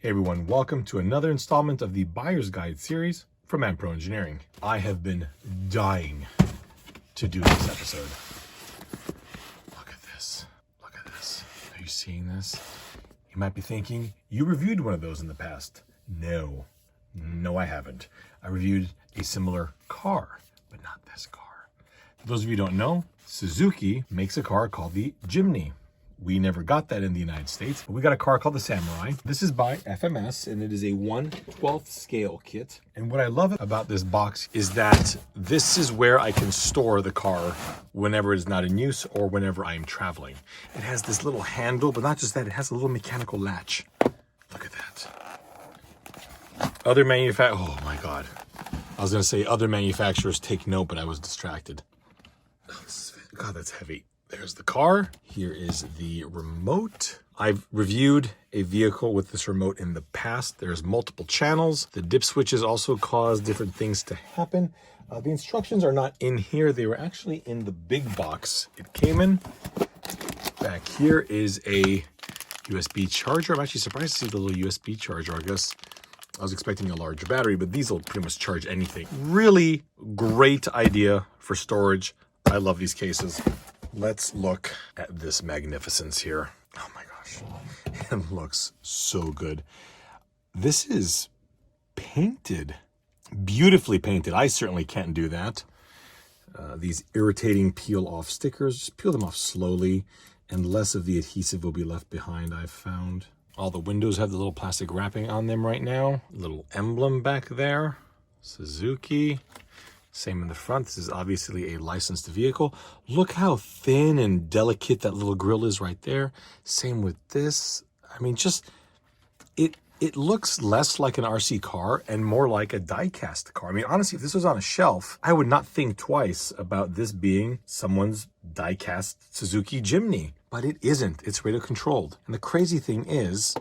Hey everyone, welcome to another installment of the Buyer's Guide series from Pro Engineering. I have been dying to do this episode. Look at this. Look at this. Are you seeing this? You might be thinking, you reviewed one of those in the past. No, I haven't. I reviewed a similar car, but not this car. For those of you who don't know, Suzuki makes a car called the Jimny. We never got that in the United States, but we got a car called the Samurai. This is by FMS, and it is a 1/12 scale kit. And what I love about this box is that this is where I can store the car whenever it is not in use or whenever I am traveling. It has this little handle, but not just that, it has a little mechanical latch. Look at that. Other oh my God. I was gonna say other manufacturers take note, but I was distracted. God, that's heavy. There's the car. Here is the remote. I've reviewed a vehicle with this remote in the past. There's multiple channels. The dip switches also cause different things to happen. The instructions are not in here. They were actually in the big box it came in. Back here is a USB charger. I'm actually surprised to see the little USB charger. I guess I was expecting a larger battery, but these will pretty much charge anything. Really great idea for storage. I love these cases. Let's look at this magnificence here. Oh my gosh, it looks so good. This is painted, beautifully painted. I certainly can't do that. These irritating peel off stickers, just peel them off slowly and less of the adhesive will be left behind, I've found. All the windows have the little plastic wrapping on them right now. Little emblem back there, Suzuki. Same in the front. This is obviously a licensed vehicle. Look how thin and delicate that little grille is right there. Same with this. I mean, just, it looks less like an RC car and more like a die-cast car. I mean, honestly, if this was on a shelf, I would not think twice about this being someone's die-cast Suzuki Jimny. But it isn't. It's radio controlled. And the crazy thing is,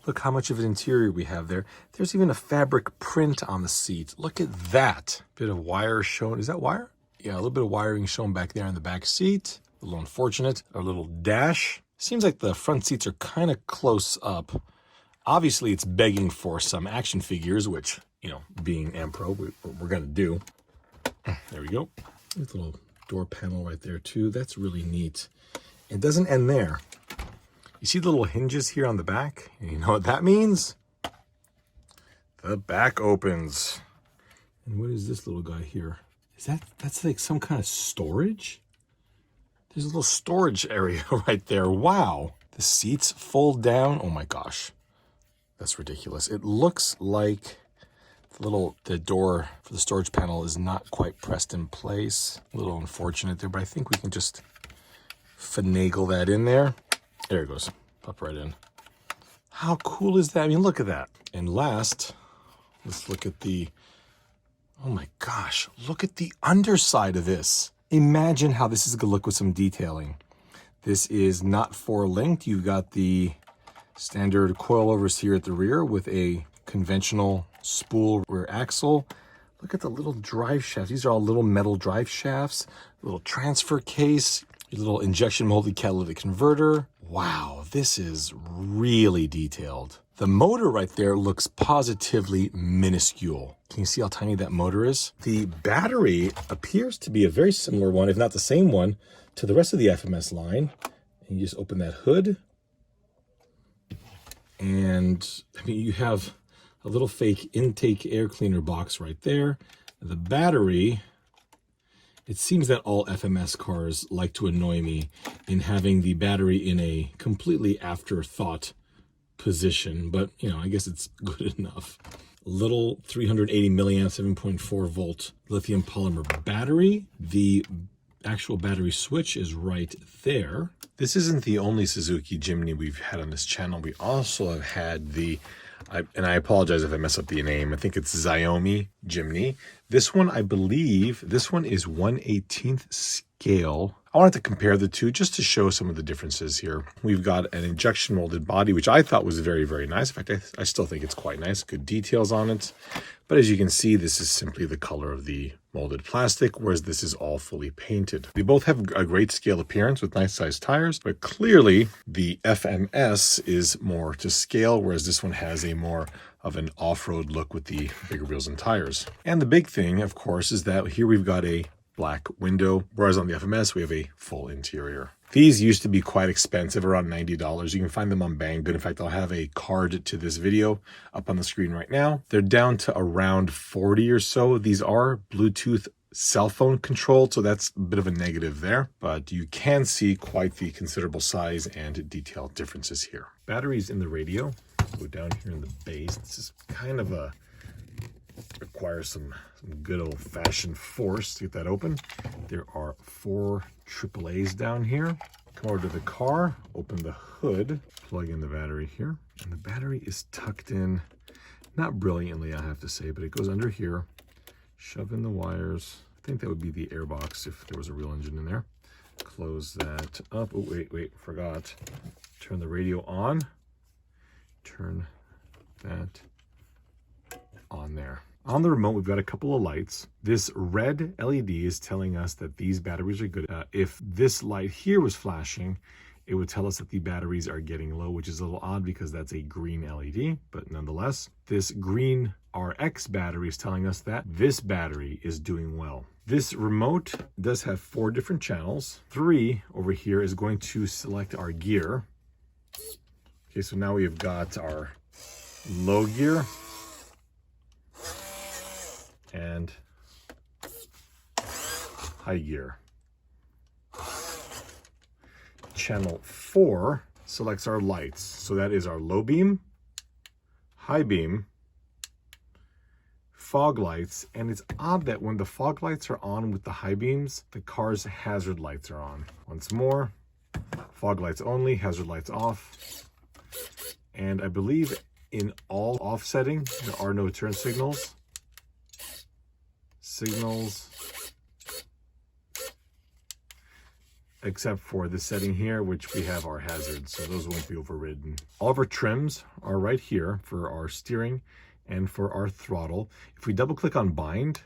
look how much of an interior we have there. There's even a fabric print on the seat. Look at that. Bit of wire shown. Is that wire? Yeah, a little bit of wiring shown back there in the back seat. A little unfortunate. A little dash. Seems like the front seats are kind of close up. Obviously, it's begging for some action figures, which, you know, being Pro, we're going to do. There we go. There's a little door panel right there, too. That's really neat. It doesn't end there. You see the little hinges here on the back? You know what that means? The back opens. And what is this little guy here? That's like some kind of storage? There's a little storage area right there. Wow. The seats fold down. Oh my gosh. That's ridiculous. It looks like the door for the storage panel is not quite pressed in place. A little unfortunate there, but I think we can just finagle that in there. There it goes, pop right in. How cool is that? I mean, look at that. And last, let's look at oh my gosh, look at the underside of this. Imagine how this is gonna look with some detailing. This is not 4-linked. You've got the standard coilovers here at the rear with a conventional spool rear axle. Look at the little drive shafts. These are all little metal drive shafts, little transfer case, your little injection molded catalytic converter. Wow, this is really detailed. The motor right there looks positively minuscule. Can you see how tiny that motor is? The battery appears to be a very similar one, if not the same one, to the rest of the FMS line. And you just open that hood. And I mean, you have a little fake intake air cleaner box right there. The battery, it seems that all FMS cars like to annoy me in having the battery in a completely afterthought position, but you know, I guess it's good enough. Little 380 milliamp, 7.4 volt lithium polymer battery. The actual battery switch is right there. This isn't the only Suzuki Jimny we've had on this channel. We also have had and I apologize if I mess up the name. I think it's Xiaomi Jimny. This one, I believe, this one is 1/18 scale. I wanted to compare the two just to show some of the differences here. We've got an injection molded body, which I thought was very, very nice. In fact, I still think it's quite nice. Good details on it. But as you can see, this is simply the color of the molded plastic, whereas this is all fully painted. They both have a great scale appearance with nice sized tires, but clearly the FMS is more to scale, whereas this one has a more of an off-road look with the bigger wheels and tires. And the big thing, of course, is that here we've got a black window, whereas on the FMS we have a full interior. These used to be quite expensive, around $90. You can find them on Banggood. In fact, I'll have a card to this video up on the screen right now. They're down to around 40 or so. These are Bluetooth cell phone controlled, so that's a bit of a negative there, but you can see quite the considerable size and detail differences here. Batteries in the radio go down here in the base. This is kind of a requires some good old-fashioned force to get that open. There are 4 AAAs down here. Come over to the car, open the hood, plug in the battery here, and the battery is tucked in, not brilliantly I have to say, but it goes under here. Shove in the wires. I think that would be the air box if there was a real engine in there. Close that up. Oh, wait, forgot. Turn the radio on. Turn that on there. On the remote, we've got a couple of lights. This red LED is telling us that these batteries are good. If this light here was flashing, it would tell us that the batteries are getting low, which is a little odd because that's a green LED, but nonetheless, this green RX battery is telling us that this battery is doing well. This remote does have 4 different channels. 3 over here is going to select our gear. Okay, so now we've got our low gear and high gear. Channel 4 selects our lights. So that is our low beam, high beam, fog lights, and it's odd that when the fog lights are on with the high beams, the car's hazard lights are on. Once more, fog lights only, hazard lights off. And I believe in all offsetting, there are no turn signals. Except for the setting here, which we have our hazards, so those won't be overridden. All of our trims are right here for our steering and for our throttle. If we double click on bind,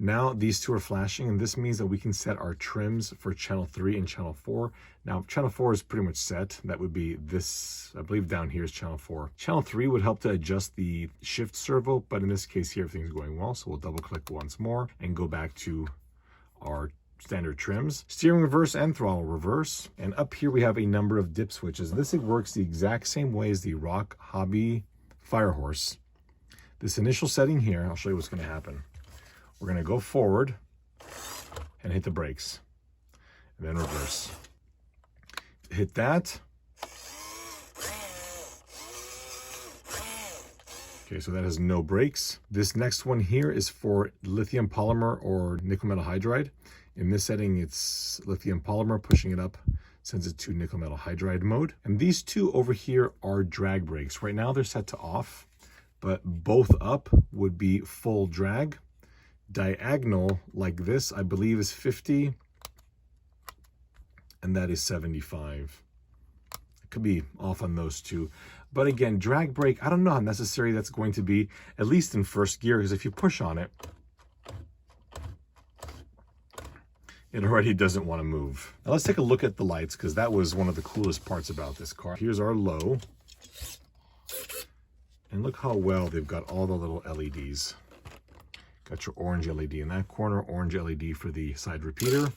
now these 2 are flashing, and this means that we can set our trims for channel 3 and channel 4. Now channel 4 is pretty much set. That would be this, I believe down here is channel 4. Channel 3 would help to adjust the shift servo, but in this case here everything's going well, so we'll double click once more and go back to our standard trims. Steering reverse and throttle reverse. And up here we have a number of dip switches. This works the exact same way as the Rock Hobby Firehorse. This initial setting here, I'll show you what's going to happen. We're going to go forward and hit the brakes and then reverse. Hit that. Okay, so that has no brakes. This next one here is for lithium polymer or nickel metal hydride. In this setting, it's lithium polymer. Pushing it up sends it to nickel metal hydride mode. And these 2 over here are drag brakes. Right now they're set to off, but both up would be full drag. Diagonal like this, I believe, is 50, and that is 75. It could be off on those 2. But again, drag brake, I don't know how necessary that's going to be, at least in first gear, because if you push on it, it already doesn't want to move. Now let's take a look at the lights, because that was one of the coolest parts about this car. Here's our low. And look how well they've got all the little LEDs. Got your orange LED in that corner, orange LED for the side repeater.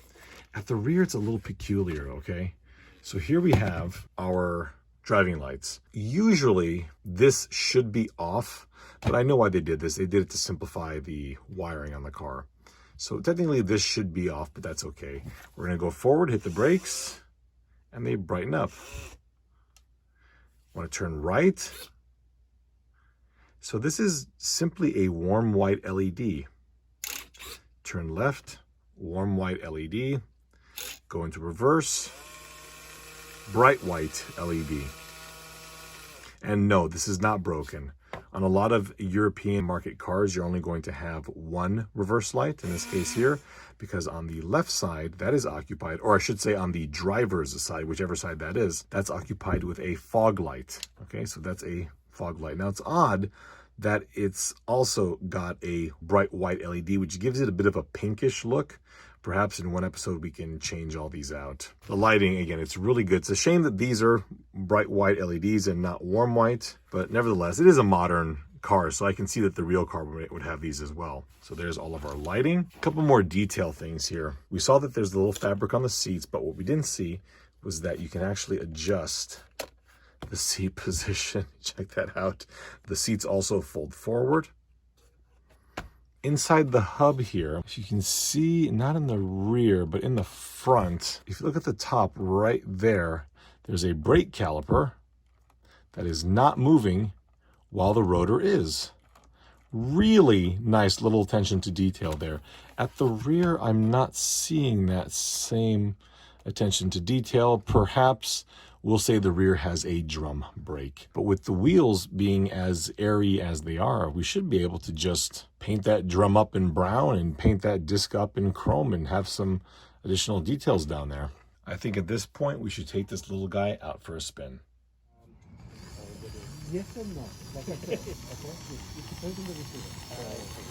At the rear, it's a little peculiar, okay? So here we have our driving lights. Usually, this should be off, but I know why they did this. They did it to simplify the wiring on the car. So technically, this should be off, but that's okay. We're gonna go forward, hit the brakes, and they brighten up. Want to turn right. So this is simply a warm white LED. Turn left, warm white LED. Go into reverse, bright white LED. And no, this is not broken. On a lot of European market cars, you're only going to have one reverse light, in this case here, because on the left side, that is occupied, or I should say on the driver's side, whichever side that is, that's occupied with a fog light. Okay, so that's a fog light. Now it's odd that it's also got a bright white LED, which gives it a bit of a pinkish look. Perhaps in one episode we can change all these out. The lighting, again, it's really good. It's a shame that these are bright white LEDs and not warm white, but nevertheless, it is a modern car, so I can see that the real car would have these as well. So there's all of our lighting. A couple more detail things here. We saw that there's the little fabric on the seats, but what we didn't see was that you can actually adjust the seat position. Check that out. The seats also fold forward. Inside the hub here, if you can see, not in the rear, but in the front, if you look at the top right there, there's a brake caliper that is not moving while the rotor is. Really nice little attention to detail there. At the rear, I'm not seeing that same attention to detail. Perhaps we'll say the rear has a drum brake. But with the wheels being as airy as they are, we should be able to just paint that drum up in brown and paint that disc up in chrome and have some additional details down there. I think at this point, we should take this little guy out for a spin. Yes and no. Like I said, okay? It depends on the receiver.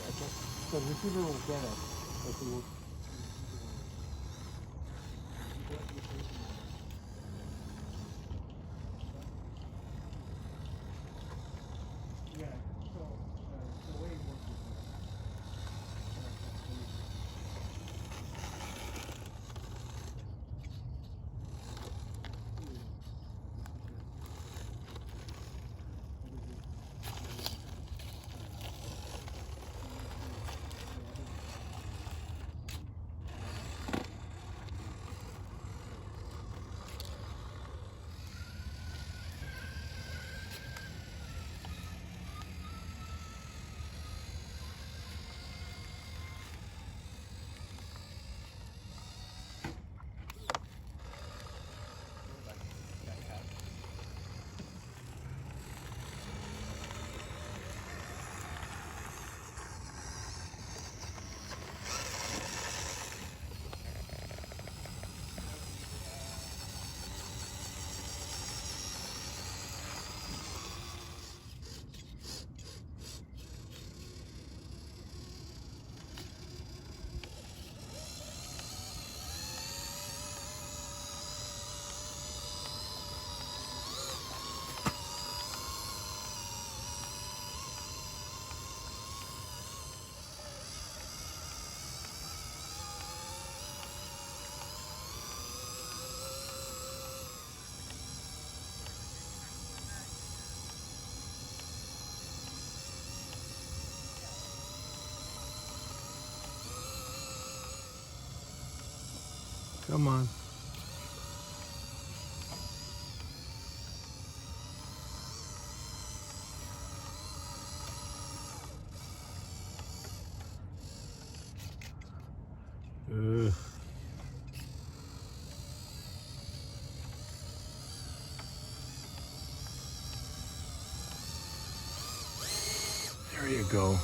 Okay? The receiver will get it. But it will... Yeah, so the way it works is Come on. There you go.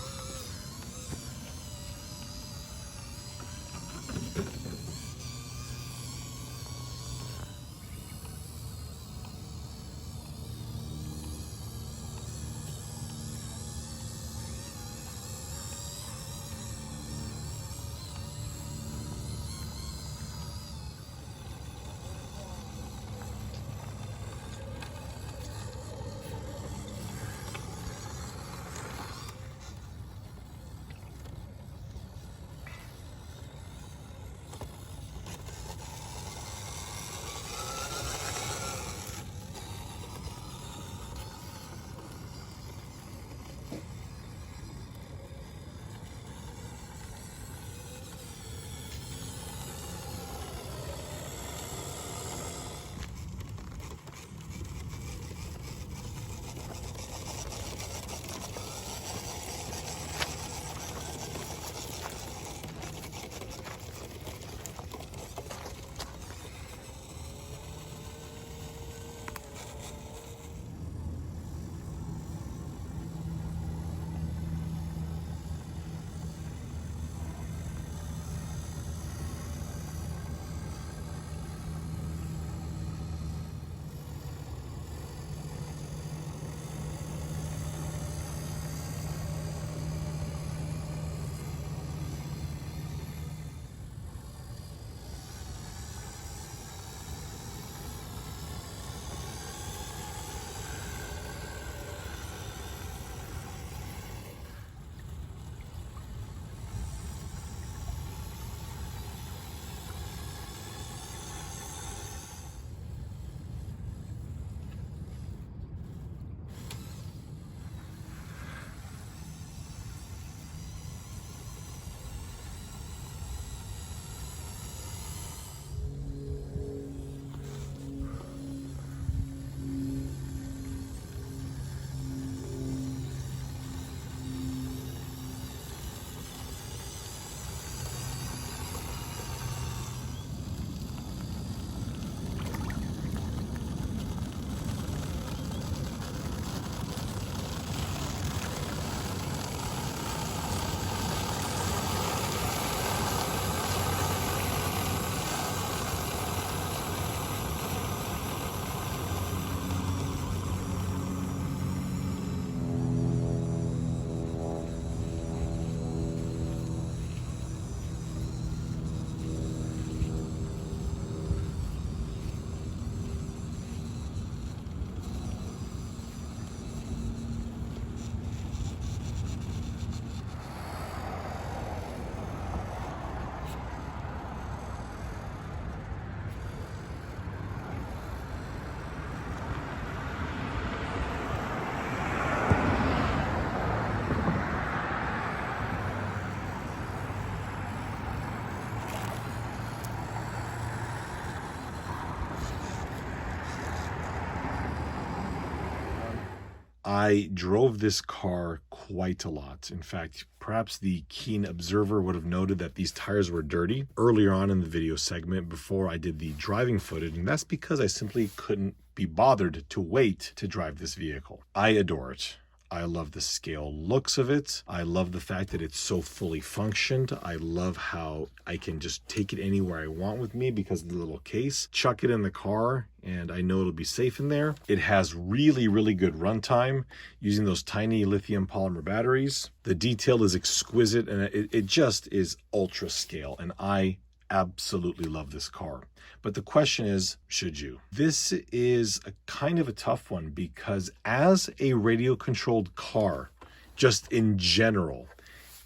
I drove this car quite a lot. In fact, perhaps the keen observer would have noted that these tires were dirty earlier on in the video segment before I did the driving footage, and that's because I simply couldn't be bothered to wait to drive this vehicle. I adore it. I love the scale looks of it. I love the fact that it's so fully functioned. I love how I can just take it anywhere I want with me because of the little case, chuck it in the car, and I know it'll be safe in there. It has really, really good runtime using those tiny lithium polymer batteries. The detail is exquisite, and it just is ultra scale, and I absolutely love this car. But the question is, should you? This is a kind of a tough one because as a radio controlled car, just in general,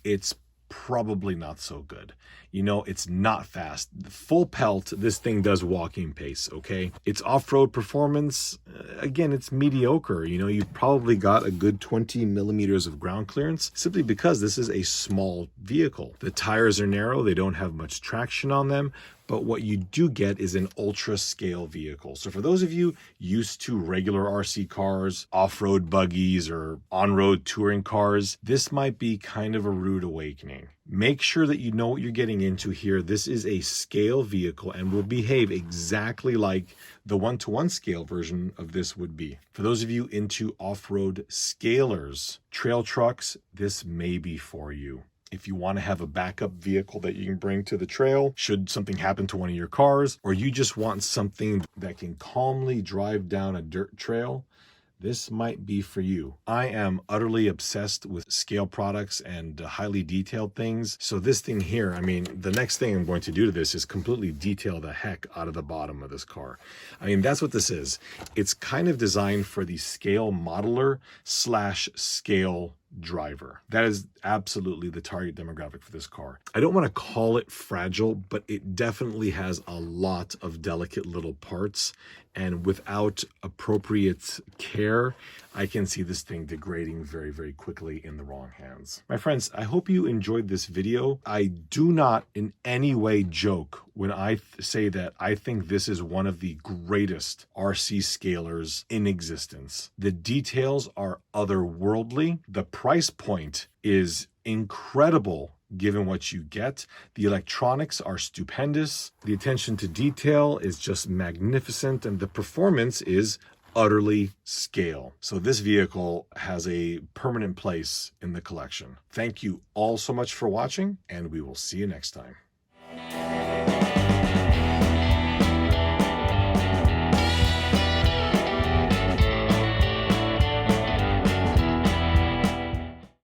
it's probably not so good. You know, it's not fast. Full pelt, this thing does walking pace, okay? Its off-road performance, again, it's mediocre. You know, you've probably got a good 20 millimeters of ground clearance simply because this is a small vehicle. The tires are narrow, they don't have much traction on them, but what you do get is an ultra scale vehicle. So for those of you used to regular RC cars, off-road buggies, or on-road touring cars, this might be kind of a rude awakening. Make sure that you know what you're getting into here. This is a scale vehicle and will behave exactly like the one-to-one scale version of this would be. For those of you into off-road scalers, trail trucks, this may be for you. If you want to have a backup vehicle that you can bring to the trail, should something happen to one of your cars, or you just want something that can calmly drive down a dirt trail, this might be for you. I am utterly obsessed with scale products and highly detailed things. So this thing here, I mean, the next thing I'm going to do to this is completely detail the heck out of the bottom of this car. I mean, that's what this is. It's kind of designed for the scale modeler / scale driver. That is absolutely the target demographic for this car. I don't want to call it fragile, but it definitely has a lot of delicate little parts, and without appropriate care, I can see this thing degrading very, very quickly in the wrong hands. My friends, I hope you enjoyed this video. I do not in any way joke when I say that I think this is one of the greatest RC scalers in existence. The details are otherworldly. The price point is incredible given what you get. The electronics are stupendous. The attention to detail is just magnificent, and the performance is utterly scale. So this vehicle has a permanent place in the collection. Thank you all so much for watching, and we will see you next time.